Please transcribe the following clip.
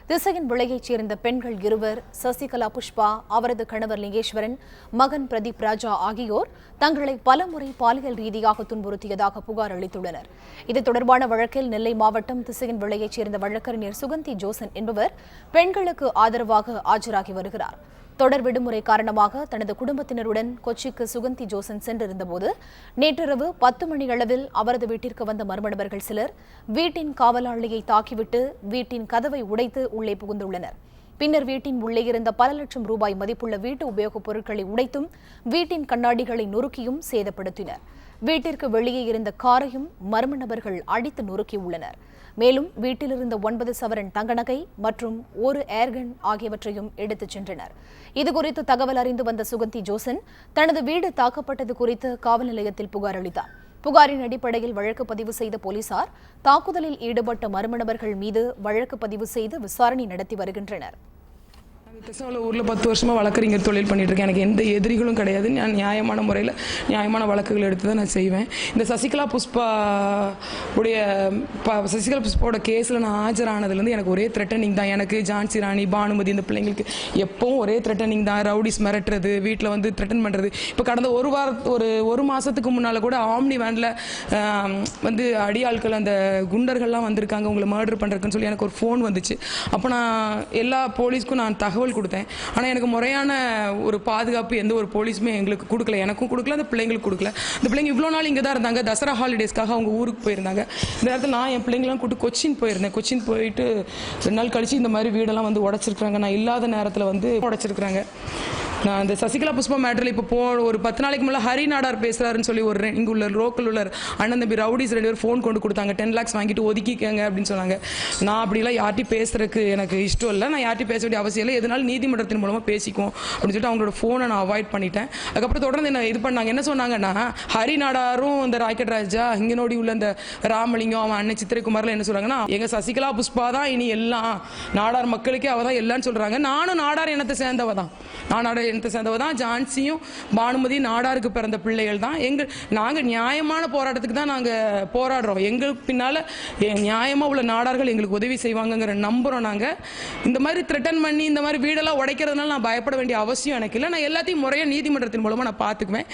திசையின் விளையைச் சேர்ந்த பெண்கள் இருவர் சசிகலா புஷ்பா, அவரது கணவர் லிங்கேஸ்வரன், மகன் பிரதீப் ராஜா ஆகியோர் தங்களை பலமுறை பாலியல் ரீதியாக துன்புறுத்தியதாக புகார் அளித்துள்ளனர். இது தொடர்பான வழக்கில் நெல்லை மாவட்டம் திசையின் விளையைச் சேர்ந்த வழக்கறிஞர் சுகந்தி ஜோசன் என்பவர் பெண்களுக்கு ஆதரவாக ஆஜராகி வருகிறார். தொடர் விடுமுறை காரணமாக தனது குடும்பத்தினருடன் கொச்சிக்கு சுகந்தி ஜோசன் சென்றிருந்தபோது நேற்றிரவு 10 மணியளவில் அவரது வீட்டிற்கு வந்த மர்ம நபர்கள் சிலர் வீட்டின் காவலாளியை தாக்கிவிட்டு வீட்டின் கதவை உடைத்து உள்ளே புகுந்துள்ளனர். பின்னர் வீட்டின் உள்ளே இருந்த பல லட்சம் ரூபாய் மதிப்புள்ள வீட்டு உபயோகப் பொருட்களை உடைத்தும் வீட்டின் கண்ணாடிகளை நொறுக்கியும் சேதப்படுத்தினர். வீட்டிற்கு வெளியே இருந்த காரையும் மர்ம நபர்கள் அடித்து நொறுக்கியுள்ளனர். மேலும் வீட்டிலிருந்த 9 சவரன் தங்க நகை மற்றும் 1 ஏர்கன் ஆகியவற்றையும் எடுத்துச் சென்றனர். இதுகுறித்து தகவல் அறிந்து வந்த சுகந்தி ஜோசன் தனது வீடு தாக்கப்பட்டது குறித்து காவல் நிலையத்தில் புகார் அளித்தார். புகாரின் அடிப்படையில் வழக்கு பதிவு செய்த போலீசார் தாக்குதலில் ஈடுபட்ட மர்ம நபர்கள் மீது வழக்கு பதிவு செய்து விசாரணை நடத்தி வருகின்றனர். ஊரில் 10 வருஷமாக வழக்கறிஞர் தொழில் பண்ணிட்டு இருக்கேன். எனக்கு எந்த எதிரிகளும் கிடையாது. நான் நியாயமான முறையில் நியாயமான வழக்குகள் எடுத்து தான் நான் செய்வேன். இந்த சசிகலா புஷ்பாவோட கேஸில் நான் ஆஜரானதுலேருந்து எனக்கு ஒரே த்ரெட்டனிங் தான். எனக்கு ஜான்சி ராணி, பானுமதி, இந்த பிள்ளைங்களுக்கு எப்பவும் ஒரே த்ரெட்டனிங் தான். ரவுடிஸ் மிரட்டுறது, வீட்டில் வந்து த்ரெட்டன் பண்ணுறது. இப்போ கடந்த ஒரு மாதத்துக்கு முன்னால் கூட ஆம்னி வேனில் வந்து அடியாட்கள், அந்த குண்டர்கள்லாம் வந்திருக்காங்க உங்களை மர்டர் பண்ணுறதுன்னு சொல்லி எனக்கு ஒரு ஃபோன் வந்துச்சு. அப்போ நான் எல்லா போலீஸ்க்கும் நான் தகவல் கொடுத்தேன். ஆனால் எனக்கு முறையான ஒரு பாதுகாப்பு எந்த ஒரு போலீஸுமே எங்களுக்கு கொடுக்கல. எனக்கும் கொடுக்கல, அந்த பிள்ளைங்களுக்கு கொடுக்கல. அந்த பிள்ளைங்க இவ்வளோ நாள் இங்கே தான் இருந்தாங்க. தசரா ஹாலிடேஸ்க்காக அவங்க ஊருக்கு போயிருந்தாங்க. இந்த நேரத்தில் நான் என் பிள்ளைங்களாம் கூட்டு கொச்சின் போயிருந்தேன். கொச்சின் போயிட்டு 2 நாள் கழிச்சு இந்த மாதிரி வீடெல்லாம் வந்து உடச்சிருக்காங்க. நான் இல்லாத நேரத்தில் வந்து உடச்சிருக்கிறாங்க. நான் இந்த சசிகலா புஷ்பா மேட்டரில் இப்போ ஒரு 10 நாளைக்கு மேலே ஹரி நாடார் பேசுகிறாருன்னு சொல்லி ஒரு இங்கே உள்ள லோக்கல் உள்ள அண்ணன் தம்பி ரவுடிஸ் 2 பேர் ஃபோன் கொண்டு கொடுத்தாங்க. 10 lakhs வாங்கிட்டு ஒதுக்கிக்கங்க அப்படின்னு சொன்னாங்க. நான் அப்படிலாம் யார்ட்டையும் பேசுறதுக்கு எனக்கு இஷ்டம் இல்லை. நான் யார்ட்டையும் பேச வேண்டிய அவசியம் இல்லை. எதனாலும் நீதிமன்றத்தின் மூலமாக பேசிக்கும் அப்படின்னு சொல்லிட்டு அவங்களோட ஃபோனை நான் அவாய்ட் பண்ணிட்டேன். அதுக்கப்புறம் தொடர்ந்து என்ன இது பண்ணாங்க. என்ன சொன்னாங்கன்னா, ஹரி நாடாரும் இந்த ராக்கெட் ராஜா இங்கே நோடி உள்ள இந்த ராமலிங்கம், அவன் அண்ணன் சித்திரகுமாரில் என்ன சொல்கிறாங்கன்னா, எங்கள் சசிகலா புஷ்பா தான் இனி எல்லாம், நாடார் மக்களுக்கே அவள் தான் எல்லான்னு சொல்கிறாங்க. நானும் நாடார் இனத்தை சேர்ந்தவ தான். ஜான்சியும் பானுமதி நாடாருக்கு பிறந்த பிள்ளைகள் தான். நாங்கள் நியாயமான போராட்டத்துக்கு தான் நாங்கள் போராடுறோம். எங்களுக்கு பின்னால் நியாயமாக உள்ள நாடார்கள் எங்களுக்கு உதவி செய்வாங்கங்கிற நம்புகிறோம். நாங்கள் இந்த மாதிரி த்ரெட்டன் பண்ணி இந்த மாதிரி வீடெல்லாம் உடைக்கிறதுனால நான் பயப்பட வேண்டிய அவசியம் எனக்கு இல்லை. நான் எல்லாத்தையும் முறையாக நீதிமன்றத்தின் மூலமாக நான் பார்த்துக்குவேன்.